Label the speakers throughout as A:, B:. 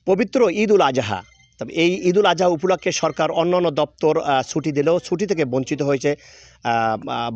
A: পবিত্র ঈদুল আজহা, তবে এই ঈদুল আজহা উপলক্ষে সরকার অন্যান্য দপ্তর ছুটি দিলেও ছুটি থেকে বঞ্চিত হয়েছে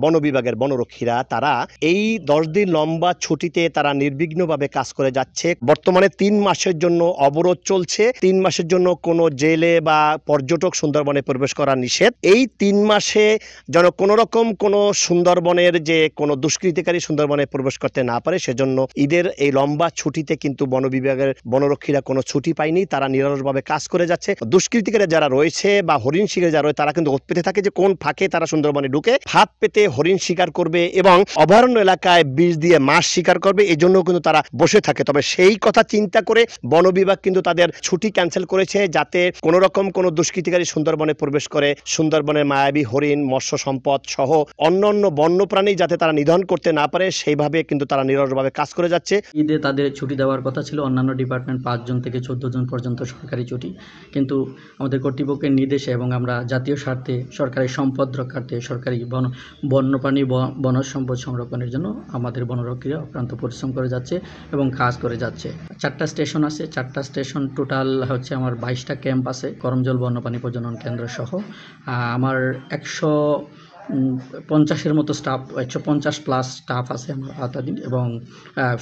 A: বন বিভাগের বনরক্ষীরা। তারা এই 10 দিন লম্বা ছুটিতে তারা নির্বিঘ্নভাবে কাজ করে যাচ্ছে। বর্তমানে 3 মাসের জন্য অবরোধ চলছে। 3 মাসের জন্য কোনো জেলে বা পর্যটক সুন্দরবনে প্রবেশ করা নিষেধ। এই 3 মাসে যেন কোনো রকম কোনো সুন্দরবনের যে কোনো দুষ্কৃতিকারী সুন্দরবনে প্রবেশ করতে না পারে, সেজন্য ঈদের এই লম্বা ছুটিতে কিন্তু বন বিভাগের বনরক্ষীরা কোনো ছুটি পায়নি। তারা নিরলসভাবে কাজ করে যাচ্ছে। দুষ্কৃতিকারী যারা রয়েছে বা হরিণ শিকারী যারা রয়েছে, তারা কিন্তু ওত পেতে থাকে যে কোন ফাঁকে তারা সুন্দরবনে ঢুকে ফাঁদ পেতে হরিণ শিকার করবে এবং অভয়ারণ্য এলাকায় বিষ দিয়ে মাছ শিকার করবে। এই জন্য কিন্তু তারা বসে থাকে। তবে সেই কথা চিন্তা করে বন বিভাগ কিন্তু তাদের ছুটি ক্যান্সেল করেছে, যাতে কোনো রকম কোনো দুষ্কৃতিকারী সুন্দরবনে প্রবেশ করে সুন্দরবনের মায়াবী হরিণ, মৎস্য সম্পদ সহ অন্যান্য বন্যপ্রাণী যাতে তারা নিধন করতে না পারে, সেইভাবে কিন্তু তারা নিরলসভাবে কাজ করে যাচ্ছে।
B: ঈদে তাদের ছুটি দেওয়ার কথা ছিল, অন্যান্য ডিপার্টমেন্ট 5 জন থেকে 14 জন পর্যন্ত সরকারি ছুটি, কিন্তু আমাদের কর্তৃপক্ষের নির্দেশে এবং আমরা জাতীয় স্বার্থে সরকারি সম্পদ রক্ষার্থে সরকারি বন্যপ্রাণী বনজ সম্পদ সংরক্ষণের জন্য আমাদের বনরক্ষীরা অক্লান্ত পরিশ্রম করে যাচ্ছে এবং কাজ করে যাচ্ছে। 4টা স্টেশন আছে, 4টা স্টেশন টোটাল হচ্ছে আমার 22টা ক্যাম্প আছে, করমজল বন্যপ্রাণী প্রজনন কেন্দ্র সহ। আমার 150-এর মতো স্টাফ, 150+ স্টাফ আছে আমার আওতাধীন, এবং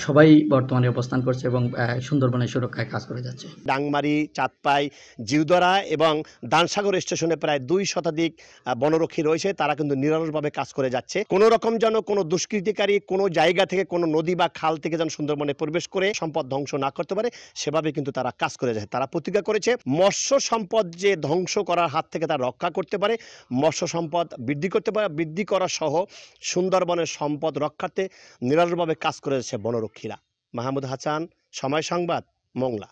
B: সবাই বর্তমানে অবস্থান করছে এবং সুন্দরবনের সুরক্ষায় কাজ করে যাচ্ছে।
A: ডাংমারি, চাঁদপাই, জিউদরা এবং দানসাগর স্টেশনে প্রায় 2 শতাধিক বনরক্ষী রয়েছে। তারা কিন্তু নিরলসভাবে কাজ করে যাচ্ছে। কোনো রকম যেন কোনো দুষ্কৃতিকারী কোনো জায়গা থেকে, কোনো নদী বা খাল থেকে যেন সুন্দরবনে প্রবেশ করে সম্পদ ধ্বংস না করতে পারে, সেভাবে কিন্তু তারা কাজ করে যায়। তারা প্রতিজ্ঞা করেছে মৎস্য সম্পদ যে ধ্বংস করার হাত থেকে তারা রক্ষা করতে পারে, মৎস্য সম্পদ বৃদ্ধি করা সহ সুন্দরবনের সম্পদ রক্ষার্থে নিরলসভাবে কাজ করে যাচ্ছে বনরক্ষীরা। মাহমুদ হাসান, সময় সংবাদ, মোংলা।